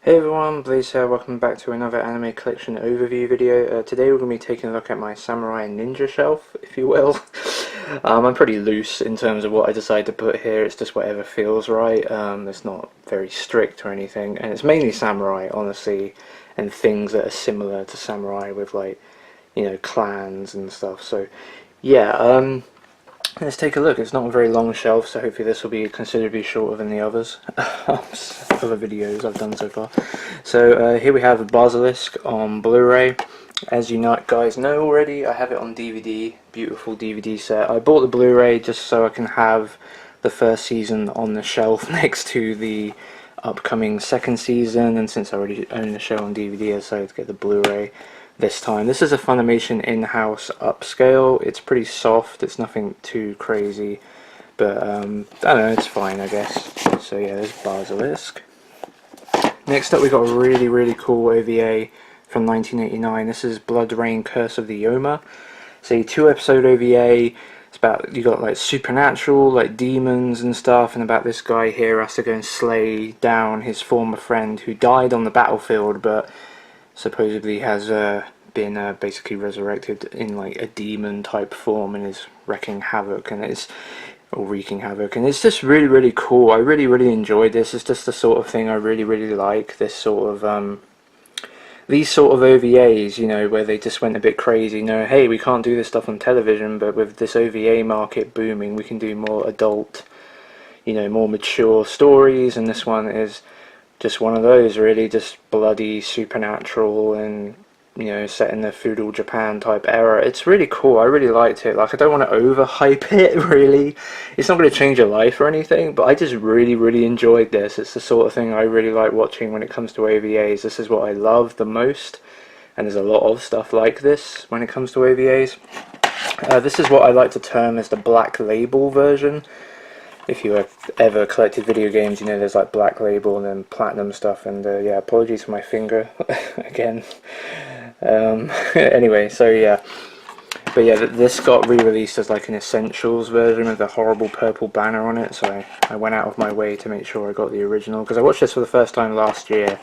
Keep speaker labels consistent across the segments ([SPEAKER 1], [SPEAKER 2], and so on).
[SPEAKER 1] Hey everyone, Blaze here, welcome back to another anime collection overview video. Today we're going to be taking a look at my samurai ninja shelf, if you will. I'm pretty loose in terms of what I decide to put here, it's just whatever feels right. It's not very strict or anything, and it's mainly samurai, honestly, and things that are similar to samurai with like, clans and stuff. So yeah, let's take a look. It's not a very long shelf, so hopefully this will be considerably shorter than the others, other videos I've done so far. So here we have Basilisk on Blu-ray. As you guys know already, I have it on DVD, beautiful DVD set. I bought the Blu-ray just so I can have the first season on the shelf next to the upcoming second season, and since I already own the show on DVD, I decided to get the Blu-ray this time. This is a Funimation in-house upscale. It's pretty soft, it's nothing too crazy, but I don't know, it's fine I guess. So yeah, there's Basilisk. Next up we got a really cool OVA from 1989. This is Blood Rain Curse of the Yoma. It's a 2-episode OVA. It's about, you got like supernatural, like demons and stuff, and about this guy here has to go and slay down his former friend who died on the battlefield, but supposedly has been basically resurrected in like a demon type form and is wreaking havoc, and it's wreaking havoc, and it's just really cool. I really enjoyed this. It's just the sort of thing I really like. This sort of these sort of OVAs, where they just went a bit crazy. Hey, we can't do this stuff on television, but with this OVA market booming, we can do more adult, more mature stories, and this one is just one of those, really, just bloody, supernatural, and set in the feudal Japan type era. It's really cool. I really liked it. Like, I don't want to overhype it, really. It's not going to change your life or anything, but I just really enjoyed this. It's the sort of thing I really like watching when it comes to OVAs. This is what I love the most, and there's a lot of stuff like this when it comes to OVAs. This is what I like to term as the black label version. If you have ever collected video games, there's like Black Label and then Platinum stuff, and yeah, apologies for my finger again. Anyway, so yeah, but yeah, this got re-released as like an Essentials version with a horrible purple banner on it, so I went out of my way to make sure I got the original, because I watched this for the first time last year,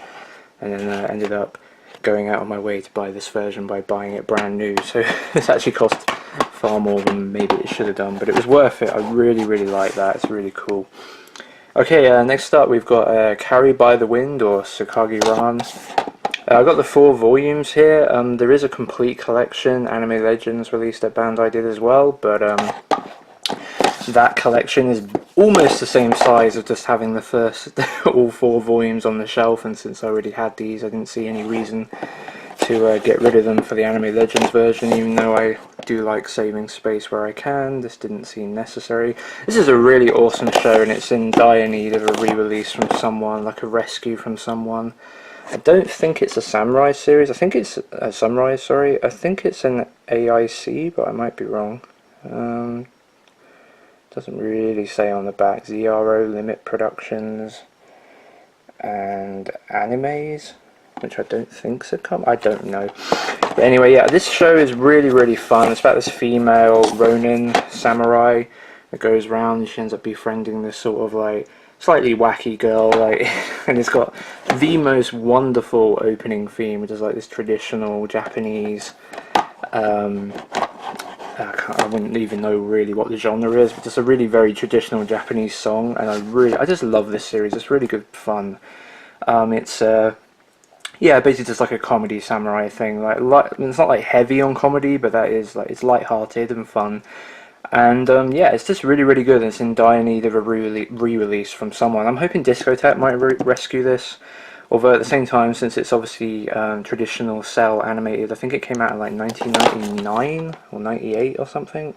[SPEAKER 1] and then ended up going out of my way to buy this version by buying it brand new, so this actually cost far more than maybe it should have done, but it was worth it. I really like that. It's really cool. Okay, next up we've got Carry by the Wind, or Tsukagi Ran. I got the 4 volumes here. There is a complete collection, Anime Legends released at Bandai did as well, but that collection is almost the same size of just having the first all 4 volumes on the shelf, and since I already had these, I didn't see any reason to get rid of them for the Anime Legends version, even though I do like saving space where I can. This didn't seem necessary. This is a really awesome show, and it's in dire need of a re-release from someone, like a rescue from someone. I don't think it's a samurai series. I think it's a samurai, sorry. I think it's an AIC, but I might be wrong. Doesn't really say on the back. ZRO Limit Productions and Animes, which I don't think's a I don't know. But anyway, yeah, this show is really fun. It's about this female Ronin samurai that goes around. She ends up befriending this sort of like slightly wacky girl, like, and it's got the most wonderful opening theme, which is like this traditional Japanese. I wouldn't even know really what the genre is, but it's a really very traditional Japanese song, and I just love this series. It's really good fun. It's yeah, basically just like a comedy samurai thing. Like it's not like heavy on comedy, but that is like, it's light-hearted and fun. And yeah, it's just really good, and it's in dire need of a re-release from someone. I'm hoping Discotek might rescue this, although at the same time, since it's obviously traditional cell animated, I think it came out in like 1999 or 98 or something.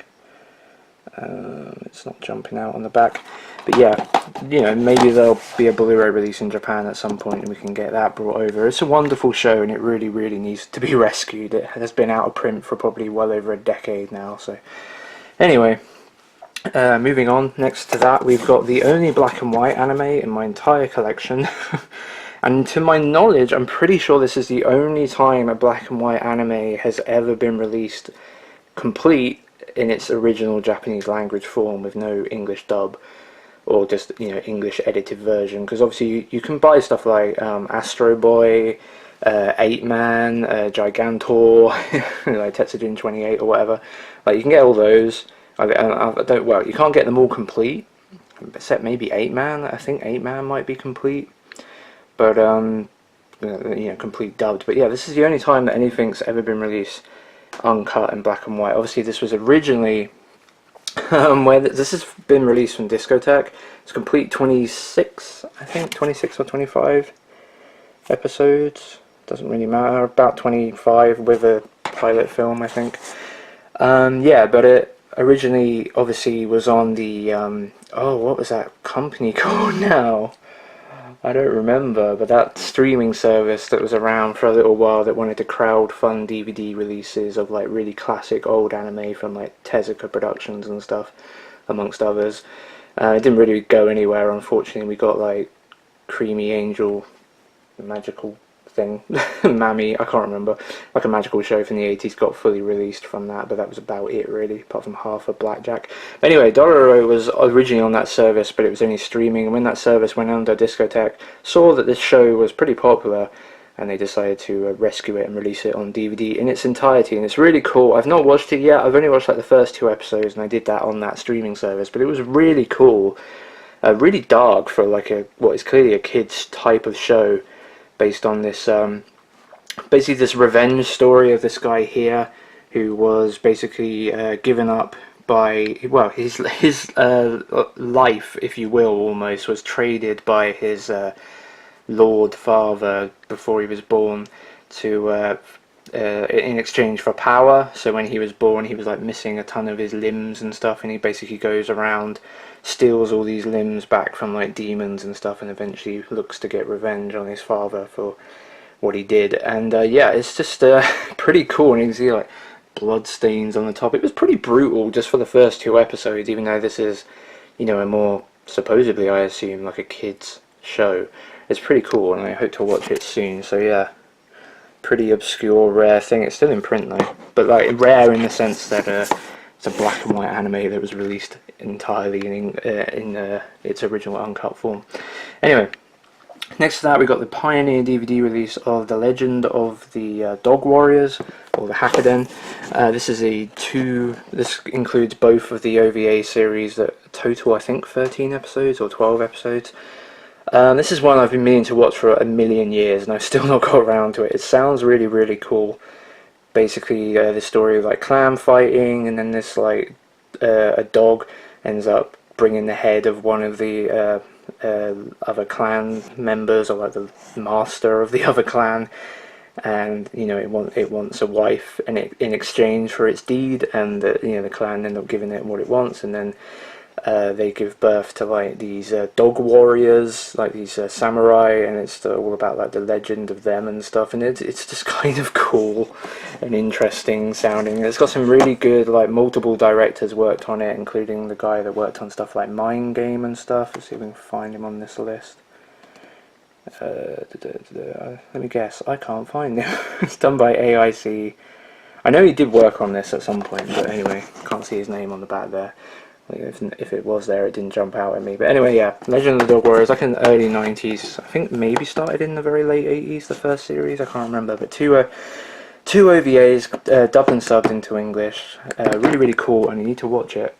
[SPEAKER 1] It's not jumping out on the back, but yeah, maybe there'll be a Blu-ray release in Japan at some point and we can get that brought over. It's a wonderful show, and it really needs to be rescued. It has been out of print for probably well over a decade now, so anyway, moving on. Next to that, we've got the only black and white anime in my entire collection. And to my knowledge, I'm pretty sure this is the only time a black and white anime has ever been released complete in its original Japanese language form with no English dub. or just, you know, English edited version, because obviously you can buy stuff like Astro Boy, 8-Man, Gigantor, like Tetsujin 28 or whatever. Like, you can get all those. I don't, well, you can't get them all complete, except maybe 8-Man. I think 8-Man might be complete, but you know, complete dubbed. But yeah, this is the only time that anything's ever been released uncut in black and white. Obviously, this was originally where this has been released from Discotek. It's complete 26, I think, 26 or 25 episodes. Doesn't really matter. About 25 with a pilot film, I think. Yeah, but it originally obviously was on the oh, what was that company called now? I don't remember, but that streaming service that was around for a little while that wanted to crowdfund DVD releases of like really classic old anime from like Tezuka Productions and stuff, amongst others. It didn't really go anywhere, unfortunately. We got like Creamy Angel, the magical thing, Mammy, I can't remember, like a magical show from the 80s got fully released from that, but that was about it really, apart from half of Blackjack. But anyway, Dororo was originally on that service, but it was only streaming, and when that service went under, Discotek saw that this show was pretty popular, and they decided to rescue it and release it on DVD in its entirety, and it's really cool. I've not watched it yet. I've only watched like the first 2 episodes, and I did that on that streaming service, but it was really cool, really dark for like a what is clearly a kids type of show, based on this basically this revenge story of this guy here who was basically given up by, well, his life, if you will, almost was traded by his lord father before he was born to in exchange for power. So when he was born, he was like missing a ton of his limbs and stuff, and he basically goes around, steals all these limbs back from like demons and stuff, and eventually looks to get revenge on his father for what he did. And yeah, it's just pretty cool, and you can see like blood stains on the top. It was pretty brutal just for the first 2 episodes, even though this is, you know, a more, supposedly I assume, like a kids show. It's pretty cool, and I hope to watch it soon. So yeah, pretty obscure, rare thing. It's still in print though, but like rare in the sense that it's a black and white anime that was released entirely in its original uncut form. Anyway, next to that we got the Pioneer DVD release of The Legend of the Dog Warriors, or the Hakaden. This includes both of the OVA series that total, I think, 13 episodes or 12 episodes. This is one I've been meaning to watch for a million years, and I've still not got around to it. It sounds really, really cool. Basically, the story of like clan fighting, and then this like a dog ends up bringing the head of one of the other clan members, or like the master of the other clan, and you know it wants a wife, and in exchange for its deed, and you know the clan end up giving it what it wants, and then they give birth to like these dog warriors, like these samurai, and it's all about like the legend of them and stuff, and it's just kind of cool and interesting sounding. It's got some really good, like, multiple directors worked on it, including the guy that worked on stuff like Mind Game and stuff. Let's see if we can find him on this list. Let me guess, I can't find him. It's done by AIC. I know he did work on this at some point, but anyway, can't see his name on the back there. If it was there, it didn't jump out at me. But anyway, yeah, Legend of the Dog Warriors, like in the early 90s. I think maybe started in the very late 80s, the first series, I can't remember. But two OVAs, dubbed and subbed into English. Really, really cool, and you need to watch it.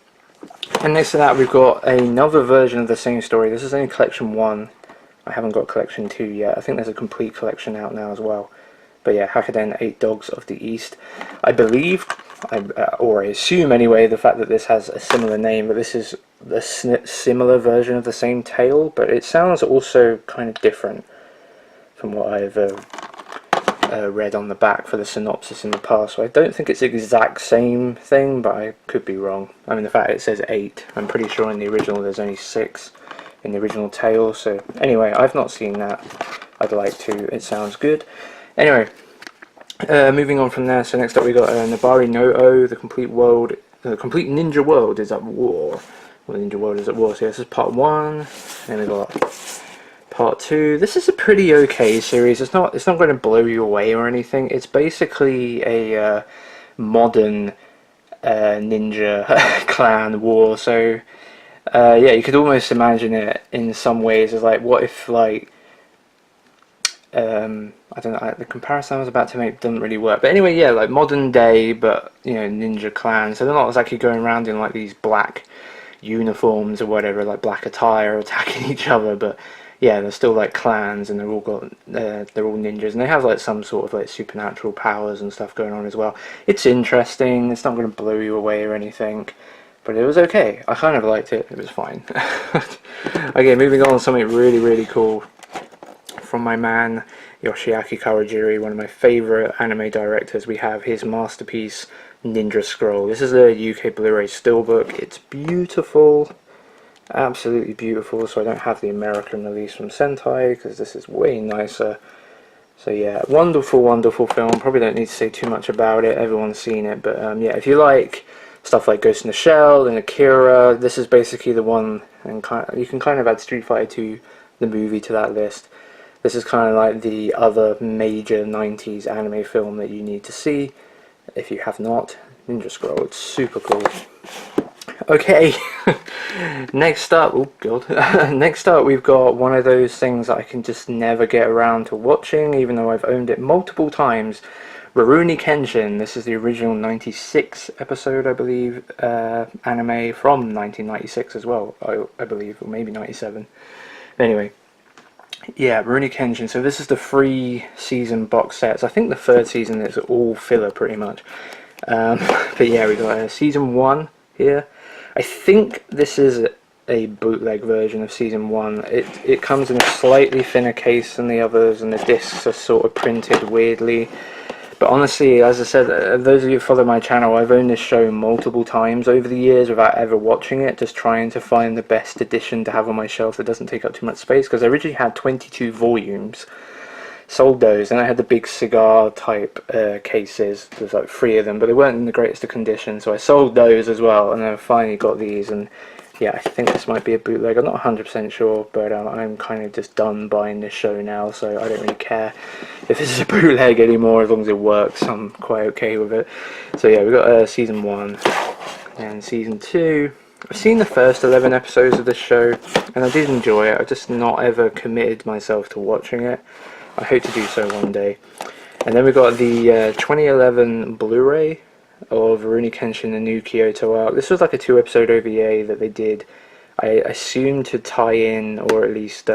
[SPEAKER 1] And next to that, we've got another version of the same story. This is only Collection 1. I haven't got Collection 2 yet. I think there's a complete collection out now as well. But yeah, Hakaden 8 Dogs of the East. I believe, or I assume anyway, the fact that this has a similar name, but this is a similar version of the same tale, but it sounds also kind of different from what I've read on the back for the synopsis in the past. So I don't think it's the exact same thing, but I could be wrong. I mean, the fact it says 8, I'm pretty sure in the original there's only 6 in the original tale. So anyway, I've not seen that. I'd like to. It sounds good. Anyway, moving on from there, so next up we got Nabari no O, the complete complete ninja world is at war. Well, the ninja world is at war, so this is part 1, and we got part 2. This is a pretty okay series. It's not going to blow you away or anything. It's basically a modern ninja clan war, so Yeah, you could almost imagine it in some ways as like, what if like, I don't know, the comparison I was about to make doesn't really work. But anyway, yeah, like modern day, but you know, ninja clans. So they're not exactly going around in like these black uniforms or whatever, like black attire, attacking each other. But yeah, they're still like clans, and they're all ninjas, and they have like some sort of like supernatural powers and stuff going on as well. It's interesting. It's not going to blow you away or anything, but it was okay. I kind of liked it. It was fine. Okay, moving on. Something really, really cool from my man Yoshiaki Kawajiri, one of my favourite anime directors. We have his masterpiece Ninja Scroll. This is a UK Blu-ray steelbook. It's beautiful, absolutely beautiful. So I don't have the American release from Sentai because this is way nicer. So yeah, wonderful, wonderful film. Probably don't need to say too much about it. Everyone's seen it, but yeah, if you like stuff like Ghost in the Shell and Akira, this is basically the one. And you can kind of add Street Fighter 2, the movie, to that list. This is kind of like the other major 90s anime film that you need to see if you have not. Ninja Scroll, it's super cool. Okay, next up, oh god, next up we've got one of those things that I can just never get around to watching, even though I've owned it multiple times. Rurouni Kenshin. This is the original 96 episode, I believe, anime from 1996 as well, I believe, or maybe 97. Anyway. Yeah, Rurouni Kenshin. So this is the 3-season box sets. I think the 3rd season is all filler, pretty much. But yeah, we got season 1 here. I think this is a bootleg version of season 1. It comes in a slightly thinner case than the others, and the discs are sort of printed weirdly. But honestly, as I said, those of you who follow my channel, I've owned this show multiple times over the years without ever watching it, just trying to find the best edition to have on my shelf that doesn't take up too much space, because I originally had 22 volumes. Sold those, and I had the big cigar type cases. There's like 3 of them, but they weren't in the greatest of condition, so I sold those as well, and I finally got these. And yeah, I think this might be a bootleg. I'm not 100% sure, but I'm kind of just done buying this show now, so I don't really care if this is a bootleg anymore, as long as it works. I'm quite okay with it. So yeah, we got season 1 and season 2. I've seen the first 11 episodes of this show, and I did enjoy it. I've just not ever committed myself to watching it. I hope to do so one day. And then we got the 2011 Blu-ray of Rurouni Kenshin, the new Kyoto arc. This was like a 2-episode OVA that they did, I assume, to tie in, or at least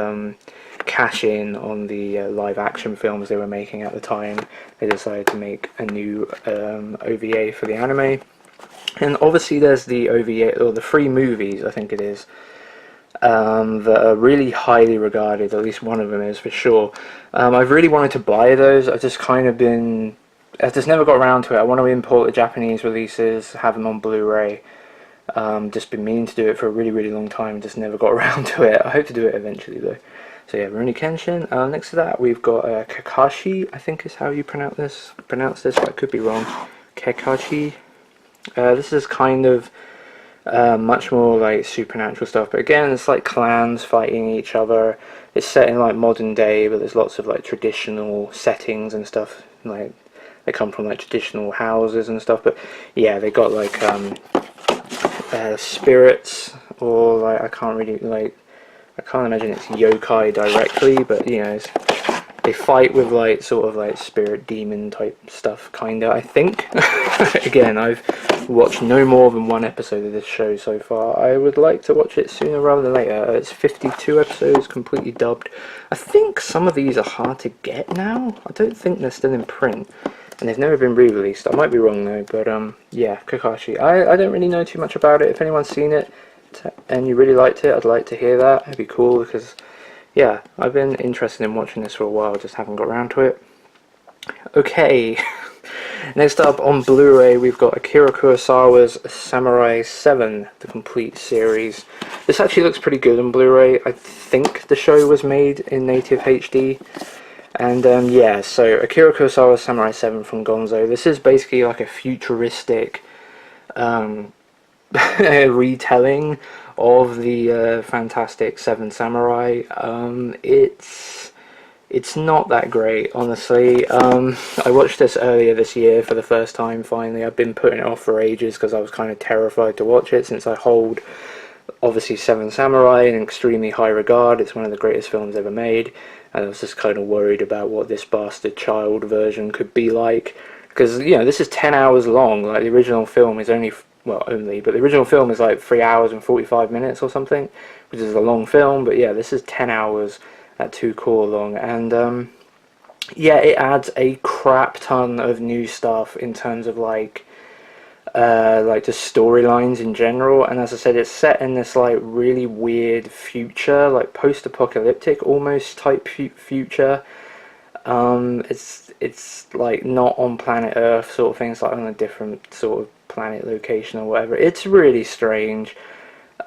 [SPEAKER 1] cash in on the live action films they were making at the time. They decided to make a new OVA for the anime. And obviously there's the OVA, or the 3 movies, I think it is, that are really highly regarded. At least one of them is for sure. I've really wanted to buy those. I've just never got around to it. I want to import the Japanese releases, have them on Blu-ray. Just been meaning to do it for a really, really long time, just never got around to it. I hope to do it eventually though. So yeah, Rurouni Kenshin. Next to that we've got Kakashi, I think is how you pronounce this, but I could be wrong. Kakashi. This is kind of much more like supernatural stuff, but again it's like clans fighting each other. It's set in like modern day, but there's lots of like traditional settings and stuff. Like they come from like traditional houses and stuff, but yeah, they got like spirits, or like I can't imagine it's yokai directly, but you know, they fight with like sort of like spirit demon type stuff, kinda, I think. Again, I've watched no more than 1 episode of this show so far. I would like to watch it sooner rather than later. It's 52 episodes, completely dubbed. I think some of these are hard to get now. I don't think they're still in print, and they've never been re-released. I might be wrong though, but yeah, Kakashi. I don't really know too much about it. If anyone's seen it and you really liked it, I'd like to hear that. It'd be cool, because yeah, I've been interested in watching this for a while, just haven't got around to it. Okay, next up on Blu-ray we've got Akira Kurosawa's Samurai 7, the complete series. This actually looks pretty good on Blu-ray. I think the show was made in native HD. And yeah, so Akira Kurosawa's Samurai 7 from Gonzo. This is basically like a futuristic retelling of the fantastic Seven Samurai. It's not that great, honestly. I watched this earlier this year for the first time, finally. I've been putting it off for ages because I was kind of terrified to watch it, since I hold obviously Seven Samurai in extremely high regard. It's one of the greatest films ever made, and I was just kind of worried about what this bastard child version could be like, because this is 10 hours long. Like the original film is only, well, only, but the original film is like 3 hours and 45 minutes or something, which is a long film. But yeah, this is 10 hours at 2 core long, and yeah, it adds a crap ton of new stuff in terms of like just storylines in general. And as I said, it's set in this like really weird future, like post-apocalyptic almost type future. It's like not on planet Earth sort of thing. It's like on a different sort of planet location or whatever. It's really strange.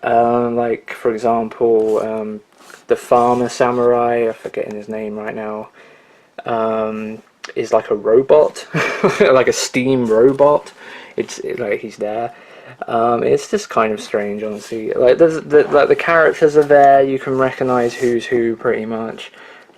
[SPEAKER 1] Like for example, the farmer samurai, I'm forgetting his name right now, is like a robot, like a steam robot. Like he's there. It's just kind of strange, honestly. Like the characters are there. You can recognize who's who pretty much,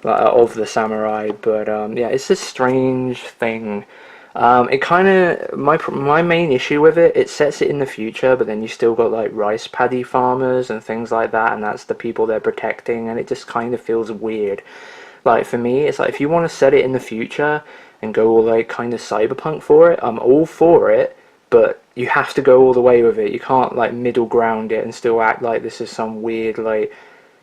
[SPEAKER 1] like of the samurai. But yeah, it's a strange thing. It kind of my main issue with it. It sets it in the future, but then you still got like rice paddy farmers and things like that, and that's the people they're protecting, and it just kind of feels weird. Like for me, it's like if you want to set it in the future and go all like kind of cyberpunk for it, I'm all for it, but you have to go all the way with it. You can't like middle ground it and still act like this is some weird like,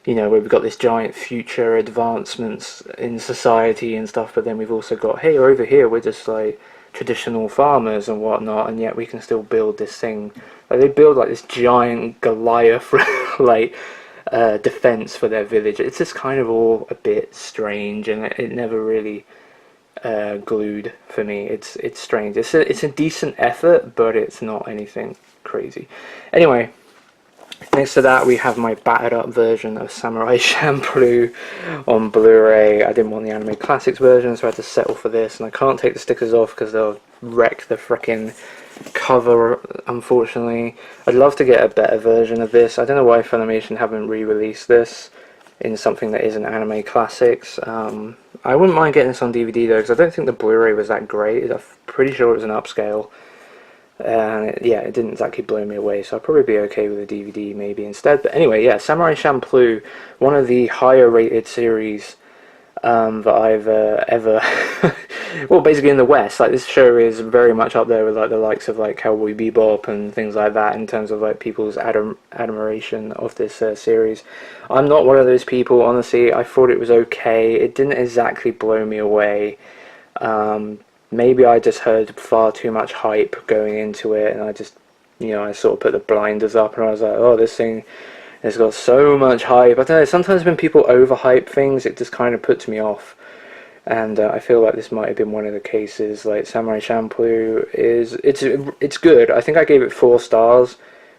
[SPEAKER 1] where we've got this giant future advancements in society and stuff, but then we've also got, hey, over here we're just like traditional farmers and whatnot, and yet we can still build this thing. Like they build like this giant Goliath like defense for their village. It's just kind of all a bit strange, and it never really glued for me. It's strange. It's a decent effort, but it's not anything crazy. Anyway, next to that we have my battered up version of Samurai Champloo on Blu-ray. I didn't want the Anime Classics version, so I had to settle for this, and I can't take the stickers off because they'll wreck the frickin' cover, unfortunately. I'd love to get a better version of this. I don't know why Funimation haven't re-released this in something that isn't Anime Classics. I wouldn't mind getting this on DVD though, because I don't think the Blu-ray was that great. I'm pretty sure it was an upscale, and yeah, it didn't exactly blow me away, so I'd probably be okay with a DVD maybe instead. But anyway, yeah, Samurai Champloo, one of the higher rated series that I've ever well, basically in the West. Like this show is very much up there with like the likes of like Cowboy Bebop and things like that in terms of like people's admiration of this series. I'm not one of those people, honestly. I thought it was okay. It didn't exactly blow me away. Maybe I just heard far too much hype going into it, and I just, I sort of put the blinders up and I was like, oh, this thing has got so much hype. I don't know, sometimes when people overhype things, it just kind of puts me off. And I feel like this might have been one of the cases. Like Samurai Champloo it's good. I think I gave it 4 stars,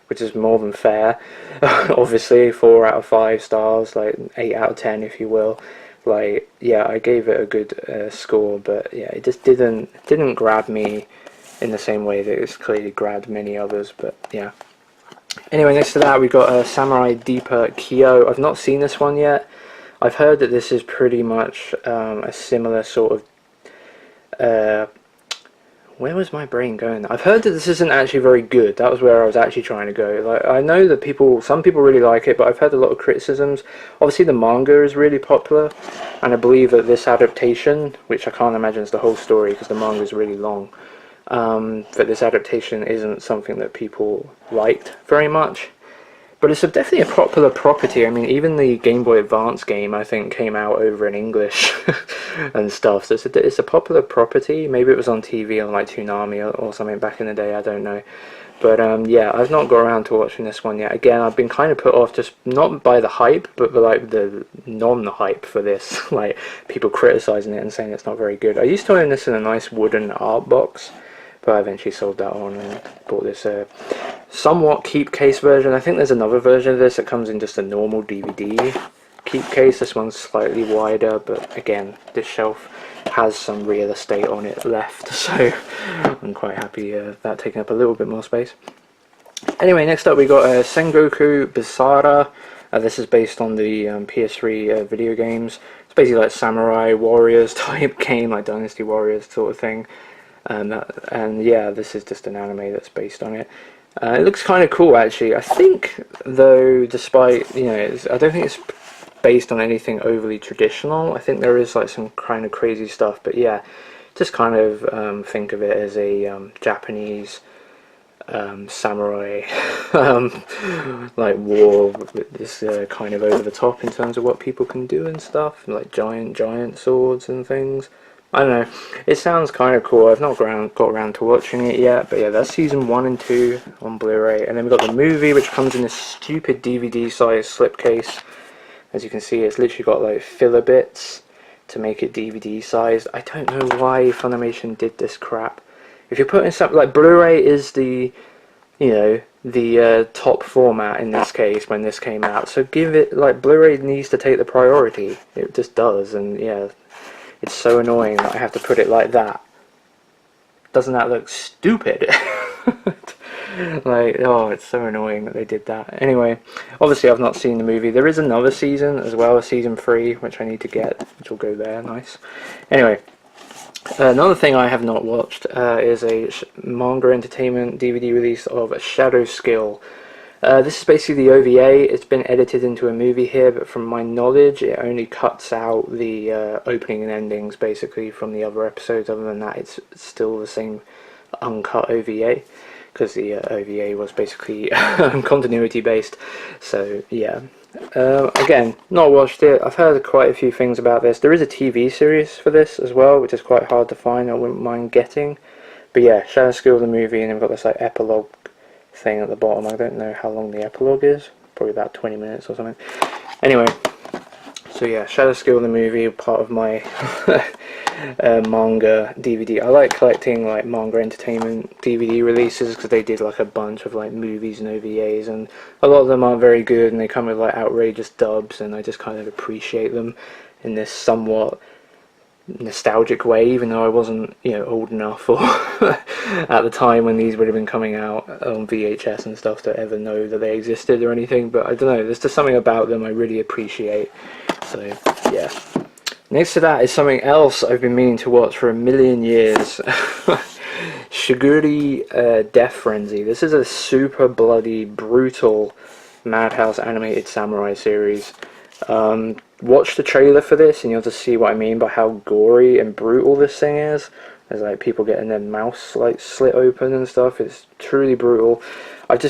[SPEAKER 1] which is more than fair. Obviously, 4 out of 5 stars, like 8 out of 10, if you will. Like, yeah, I gave it a good score, but yeah, it just didn't grab me in the same way that it's clearly grabbed many others. But yeah. Anyway, next to that we got Samurai Deeper Kyo. I've not seen this one yet. I've heard that this is pretty much a similar sort of where was my brain going? I've heard that this isn't actually very good. That was where I was actually trying to go. Like, I know that some people really like it, but I've heard a lot of criticisms. Obviously the manga is really popular, and I believe that this adaptation, which I can't imagine is the whole story because the manga is really long, that this adaptation isn't something that people liked very much. But it's definitely a popular property. I mean, even the Game Boy Advance game, I think, came out over in English and stuff. So it's a popular property. Maybe it was on TV on like Toonami or something back in the day. I don't know. But yeah, I've not got around to watching this one yet. Again, I've been kind of put off just not by the hype, but by like the non-hype for this. Like people criticizing it and saying it's not very good. I used to own this in a nice wooden art box, but I eventually sold that on and bought this somewhat keep case version. I think there's another version of this that comes in just a normal DVD keep case. This one's slightly wider, but again, this shelf has some real estate on it left, so I'm quite happy that taking up a little bit more space. Anyway, next up we got Singoku Basara. This is based on the PS3 video games. It's basically like Samurai Warriors type game, like Dynasty Warriors sort of thing. And yeah, this is just an anime that's based on it. It looks kind of cool, actually. I think, though, despite, you know, I don't think it's based on anything overly traditional. I think there is like some kind of crazy stuff, but yeah, just kind of think of it as a Japanese samurai like war with this kind of over the top in terms of what people can do and stuff, like giant swords and things. I don't know. It sounds kind of cool. I've not got around to watching it yet, but yeah, that's season 1 and 2 on Blu-ray, and then we've got the movie, which comes in this stupid DVD-sized slipcase. As you can see, it's literally got like filler bits to make it DVD-sized. I don't know why Funimation did this crap. If you're putting something like Blu-ray is the, you know, the top format in this case when this came out, so give it, like, Blu-ray needs to take the priority. It just does, and yeah. It's so annoying that I have to put it like that. Doesn't that look stupid? Like, oh, it's so annoying that they did that. Anyway, obviously I've not seen the movie. There is another season as well, season 3, which I need to get, which will go there, nice. Anyway, another thing I have not watched is a manga entertainment DVD release of Shadow Skill. This is basically the OVA. It's been edited into a movie here, but from my knowledge, it only cuts out the opening and endings, basically, from the other episodes. Other than that, it's still the same uncut OVA, because the OVA was basically continuity based. So, yeah. Again, not watched it. I've heard quite a few things about this. There is a TV series for this as well, which is quite hard to find. I wouldn't mind getting. But yeah, Shadow Skill the movie, and then we've got this like epilogue thing at the bottom. I don't know how long the epilogue is, probably about 20 minutes or something. Anyway, so yeah, Shadow Skill the movie, part of my manga DVD. I like collecting like manga entertainment DVD releases because they did like a bunch of like movies and OVAs, and a lot of them aren't very good and they come with like outrageous dubs, and I just kind of appreciate them in this somewhat nostalgic way, even though I wasn't, you know, old enough or at the time when these would have been coming out on VHS and stuff to ever know that they existed or anything. But I don't know, there's just something about them I really appreciate. So yeah. Next to that is something else I've been meaning to watch for a million years. Shiguri Death Frenzy. This is a super bloody, brutal Madhouse animated samurai series. Watch the trailer for this and you'll just see what I mean by how gory and brutal this thing is. There's like people getting their mouths like slit open and stuff. It's truly brutal. I've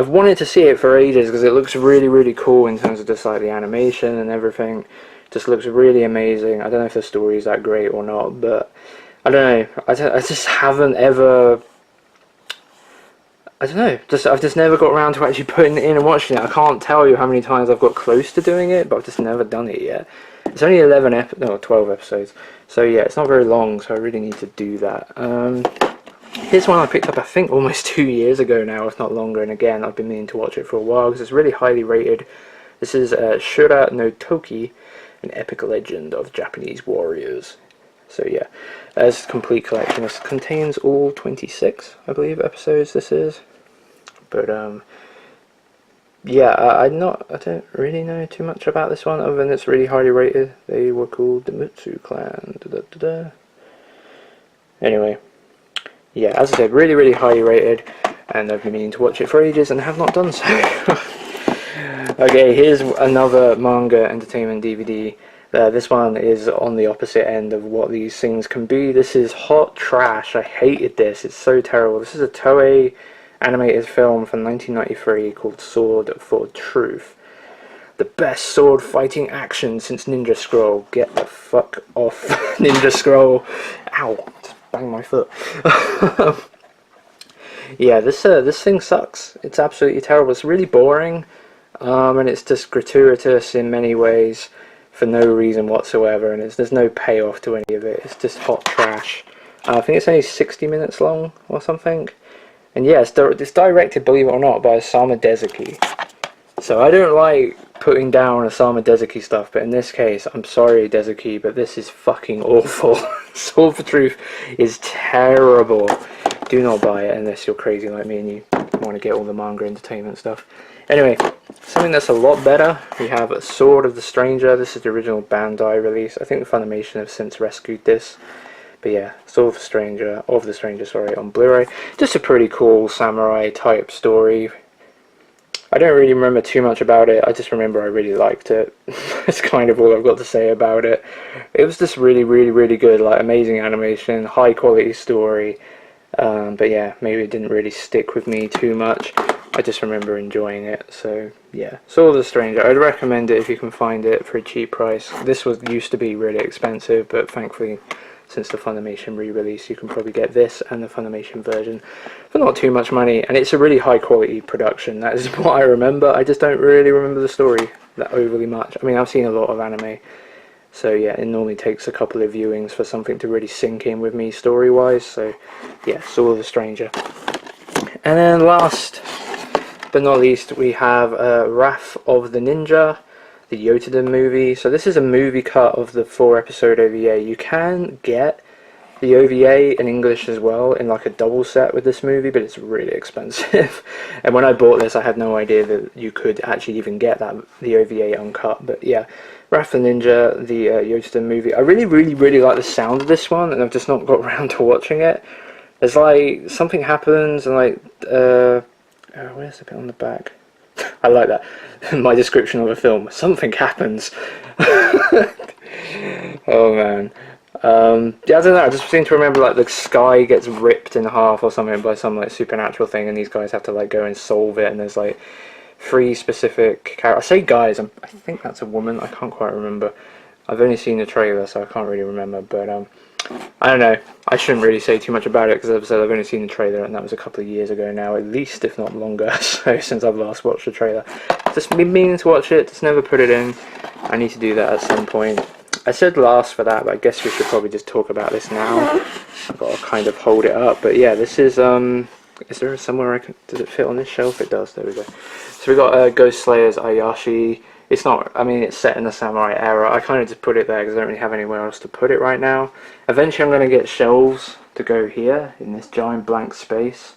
[SPEAKER 1] wanted to see it for ages because it looks really cool in terms of just like the animation and everything. Just looks really amazing. I don't know if the story is that great or not, but I don't know. I just haven't ever... I don't know, I've just never got around to actually putting it in and watching it. I can't tell you how many times I've got close to doing it, but I've just never done it yet. It's only 12 episodes, so yeah, it's not very long, so I really need to do that. Here's one I picked up, I think, almost 2 years ago now, if not longer, and again, I've been meaning to watch it for a while, because it's really highly rated. This is Shura no Toki, an epic legend of Japanese warriors. So yeah, it's a complete collection. This contains all 26, I believe, episodes this is. But yeah, I don't really know too much about this one other than it's really highly rated. They were called the Mutsu Clan. Anyway, yeah, as I said, really highly rated, and I've been meaning to watch it for ages and have not done so. Okay, here's another manga entertainment DVD. This one is on the opposite end of what these things can be. This is hot trash. I hated this. It's so terrible. This is a Toei animated film from 1993 called Sword for Truth. The best sword fighting action since Ninja Scroll. Get the fuck off, Ninja Scroll. Ow, just banged my foot. Yeah, this thing sucks. It's absolutely terrible. It's really boring, and it's just gratuitous in many ways for no reason whatsoever, and there's no payoff to any of it. It's just hot trash. I think it's only 60 minutes long or something. And yeah, it's directed, believe it or not, by Osamu Dezaki. So I don't like putting down Osamu Dezaki stuff, but in this case, I'm sorry Dezaki, but this is fucking awful. Sword for Truth is terrible. Do not buy it unless you're crazy like me and you want to get all the manga entertainment stuff. Anyway, something that's a lot better, we have Sword of the Stranger. This is the original Bandai release. I think Funimation have since rescued this. But yeah, Soul of the Stranger, sorry, on Blu-ray. Just a pretty cool samurai type story. I don't really remember too much about it. I just remember I really liked it. That's kind of all I've got to say about it. It was just really, really, really good. Like, amazing animation, high quality story. But yeah, maybe it didn't really stick with me too much. I just remember enjoying it. So yeah, Soul of the Stranger. I'd recommend it if you can find it for a cheap price. This used to be really expensive, but thankfully, since the Funimation re-release, you can probably get this and the Funimation version for not too much money, and it's a really high quality production. That is what I remember. I just don't really remember the story that overly much. I mean, I've seen a lot of anime, so yeah, it normally takes a couple of viewings for something to really sink in with me story-wise. So yeah, Soul of the Stranger. And then last but not least, we have Wrath of the Ninja, the Yotoden movie. So this is a movie cut of the 4-episode OVA. You can get the OVA in English as well in like a double set with this movie, but it's really expensive. And when I bought this, I had no idea that you could actually even get the OVA uncut. But yeah, Wrath of the Ninja, the Yotoden movie. I really, really, really like the sound of this one, and I've just not got around to watching it. There's like something happens, and like where's the bit on the back? I like that. My description of a film. Something happens. Oh man. Yeah, I don't know. I just seem to remember like the sky gets ripped in half or something by some like supernatural thing, and these guys have to like go and solve it. And there's like 3 specific characters. I say guys. I think that's a woman. I can't quite remember. I've only seen the trailer, so I can't really remember. But I don't know. I shouldn't really say too much about it because, as I said, I've only seen the trailer, and that was a couple of years ago now, at least, if not longer. So since I've last watched the trailer, just been meaning to watch it, just never put it in. I need to do that at some point. I said last for that, but I guess we should probably just talk about this now. I've got to kind of hold it up, but yeah, this is there somewhere I can? Does it fit on this shelf? It does. There we go. So we got Ghost Slayer's Ayashi. It's not, I mean, it's set in the samurai era. I kind of just put it there because I don't really have anywhere else to put it right now. Eventually I'm going to get shelves to go here in this giant blank space.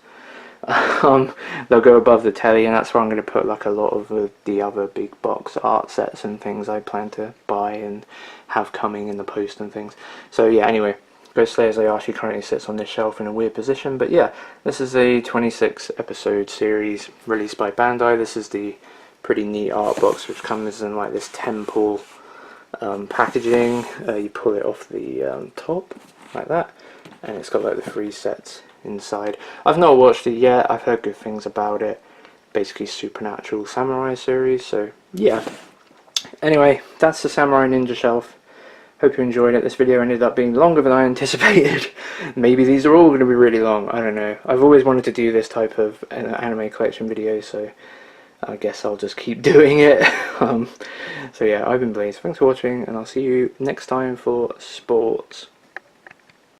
[SPEAKER 1] They'll go above the telly, and that's where I'm going to put like a lot of the other big box art sets and things I plan to buy and have coming in the post and things. So yeah, anyway, Ghost Slayer's Ayashi currently sits on this shelf in a weird position. But yeah, this is a 26 episode series released by Bandai. This is the pretty neat art box, which comes in like this temple packaging. You pull it off the top like that, and it's got like the 3 sets inside. I've not watched it yet. I've heard good things about it. Basically supernatural samurai series, so yeah. Anyway, that's the Samurai Ninja shelf. Hope you enjoyed it. This video ended up being longer than I anticipated. Maybe these are all going to be really long. I don't know. I've always wanted to do this type of anime collection video, so I guess I'll just keep doing it. So yeah, I've been Blaze. Thanks for watching, and I'll see you next time for sports.